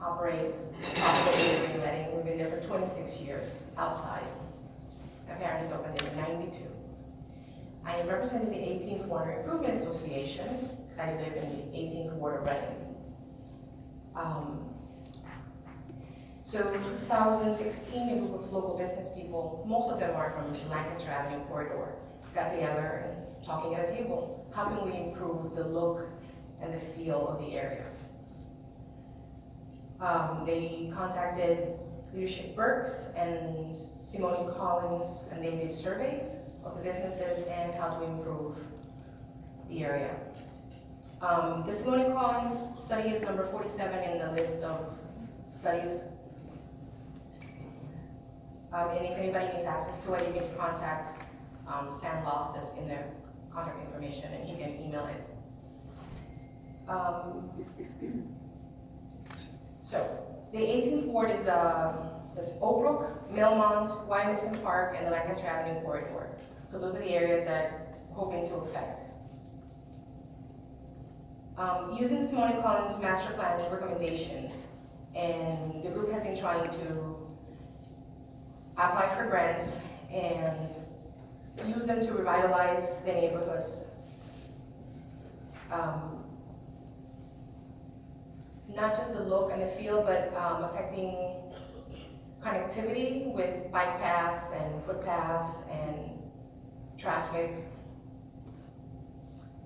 operate a tropical bakery in Reading. We've been there for 26 years, south side. My parents opened it in '92. I am representing the 18th Water Improvement Association, because I live in the 18th Ward of Reading. So 2016, a group of local business people, most of them are from the Lancaster Avenue corridor, got together and talking at a table. How can we improve the look and the feel of the area? They contacted Leadership Berks and Simone Collins, and they did surveys of the businesses and how to improve the area. The Simone Collins study is number 47 in the list of studies. And if anybody needs access to it, you can just contact Sam Loft, that's in their contact information, and he can email it. So the 18th ward is that's Oak Brook, Millmont, Wyomissing Park, and the Lancaster Avenue corridor. So those are the areas that we're hoping to affect. Using the Simone Collins master plan recommendations, and the group has been trying to apply for grants and use them to revitalize the neighborhoods. Not just the look and the feel, but affecting connectivity with bike paths and footpaths and traffic.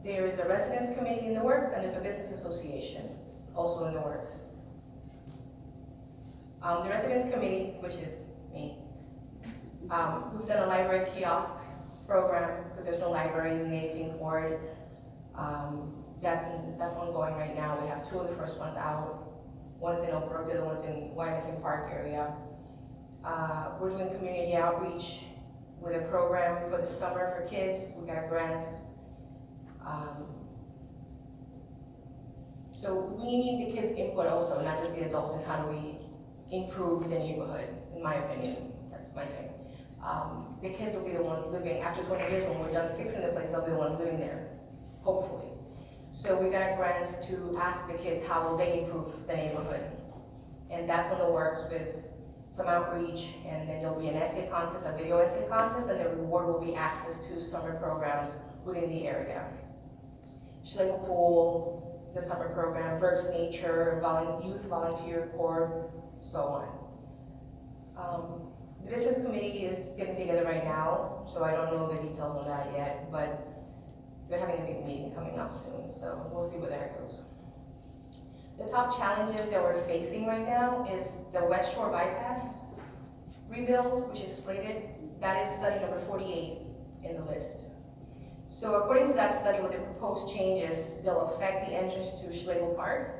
There is a residents committee in the works, and there's a business association also in the works. The residents committee, which is me, we've done a library kiosk program because there's no libraries in the 18th ward. That's ongoing right now. We have two of the first ones out. One is in Oak Brook, the other one's in Wyomissing Park area. We're doing community outreach with a program for the summer for kids. We got a grant. So we need the kids' input also, not just the adults, and how do we improve the neighborhood, in my opinion. That's my thing. The kids will be the ones living, after 20 years when we're done fixing the place, they'll be the ones living there, hopefully. So we got a grant to ask the kids how will they improve the neighborhood. And that's on the works with some outreach, and then there'll be an essay contest, a video essay contest, and the reward will be access to summer programs within the area. Schlegel Pool, the summer program, Berks Nature, Youth Volunteer Corps, so on. The business committee is getting together right now, so I don't know the details on that yet, but they're having a big meeting coming up soon, so we'll see where that goes. The top challenges that we're facing right now is the West Shore Bypass rebuild, which is slated. That is study number 48 in the list. So according to that study, with the proposed changes, they'll affect the entrance to Schlegel Park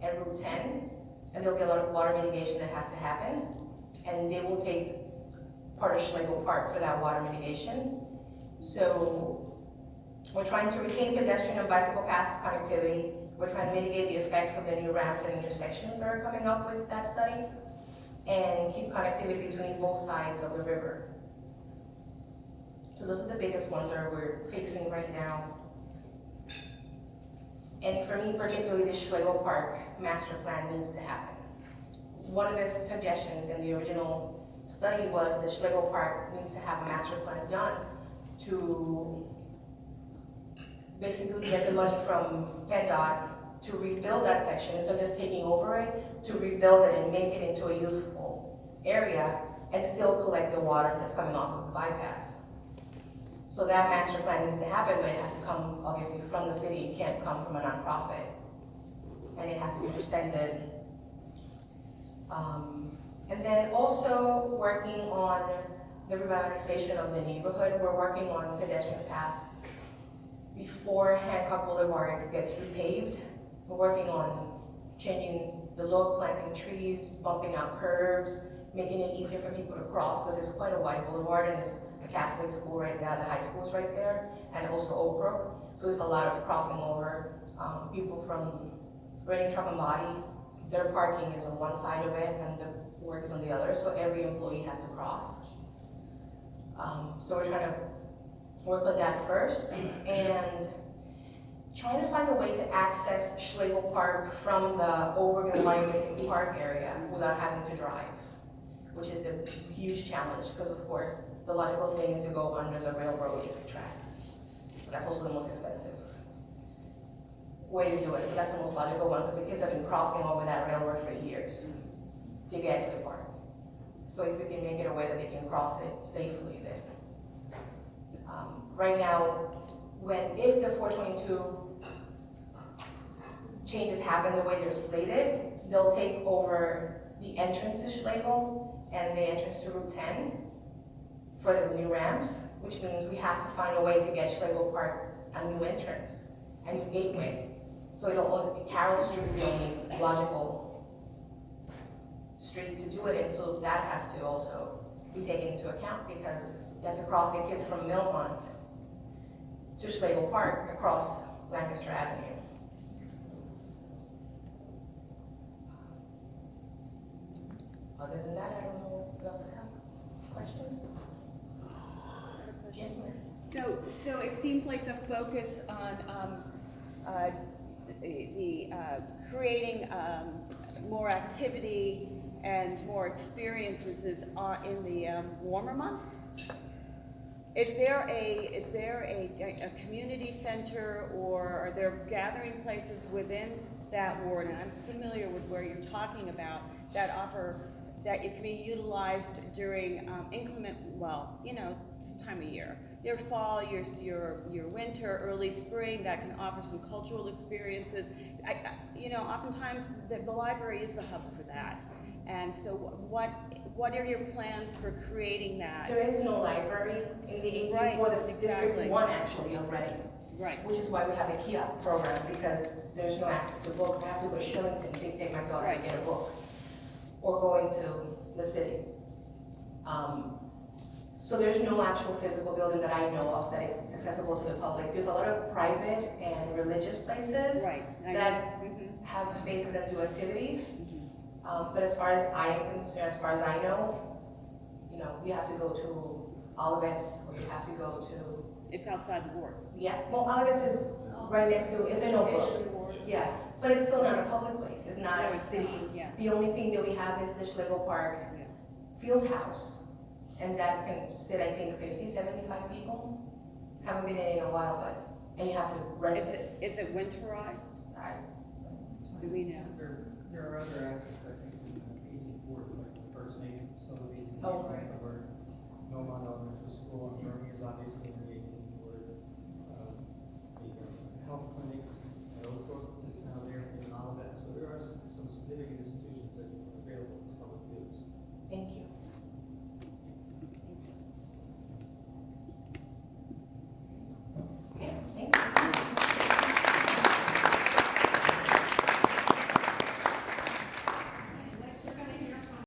and Route 10, and there'll be a lot of water mitigation that has to happen, and they will take part of Schlegel Park for that water mitigation. So we're trying to retain pedestrian and bicycle paths connectivity. We're trying to mitigate the effects of the new ramps and intersections that are coming up with that study, and keep connectivity between both sides of the river. So those are the biggest ones that we're facing right now. And for me particularly, the Schlegel Park master plan needs to happen. One of the suggestions in the original study was that Schlegel Park needs to have a master plan done to basically get the money from PennDOT to rebuild that section instead of just taking over it, to rebuild it and make it into a useful area and still collect the water that's coming off of the bypass. So that master plan needs to happen, but it has to come obviously from the city. It can't come from a nonprofit, and it has to be presented. And then also working on the revitalization of the neighborhood. We're working on pedestrian paths before Hancock Boulevard gets repaved. We're working on changing the look, planting trees, bumping out curbs, making it easier for people to cross, because it's quite a wide boulevard, and it's a Catholic school right now, the high school's right there, and also Oak Brook. So there's a lot of crossing over. People from Reading Truck and Body, their parking is on one side of it, and the work is on the other, so every employee has to cross. So we're trying to work on that first, and trying to find a way to access Schlegel Park from the Obergan Missing Park area without having to drive, which is the huge challenge, because of course, the logical thing is to go under the railroad tracks. But that's also the most expensive way to do it, but that's the most logical one, because the kids have been crossing over that railroad for years to get to the park. So if we can make it a way that they can cross it safely, then. Right now, if the 422 changes happen the way they're slated, they'll take over the entrance to Schlegel and the entrance to Route 10 for the new ramps, which means we have to find a way to get Schlegel Park a new entrance, a new gateway. So Carroll Street is the only logical street to do it in, so that has to also be taken into account, because you have to cross the kids from Millmont to Schlegel Park across Lancaster Avenue. Other than that, I don't know what else to have. Questions? Yes, ma'am. So it seems like the focus on creating more activity and more experiences is in the warmer months. Is there a community center, or are there gathering places within that ward? And I'm familiar with where you're talking about that it can be utilized during inclement, time of year. Your fall, your winter, early spring, that can offer some cultural experiences. Oftentimes the library is a hub for that. And so what are your plans for creating that? There is no library in the 18th Right, ward, the exactly. District 1 actually already. Right. Which is why we have the kiosk program, because there's no access to books. I have to go to Shillington to take my daughter to get a book, or go into the city. So there's no actual physical building that I know of that is accessible to the public. There's a lot of private and religious places that have spaces that do activities. But as far as I am concerned, as far as I know, you have to go to Olivet's, or you have to go to... It's outside the ward. Yeah, well, Olivet's is right next to, it's in Oakbrook. Yeah, but it's still not a public place, it's not a city. The only thing that we have is the Schlegel Park Field House, and that can sit, I think, 50, 75 people. Haven't been in a while, and you have to rent it. Is it winterized? Do we know? There are other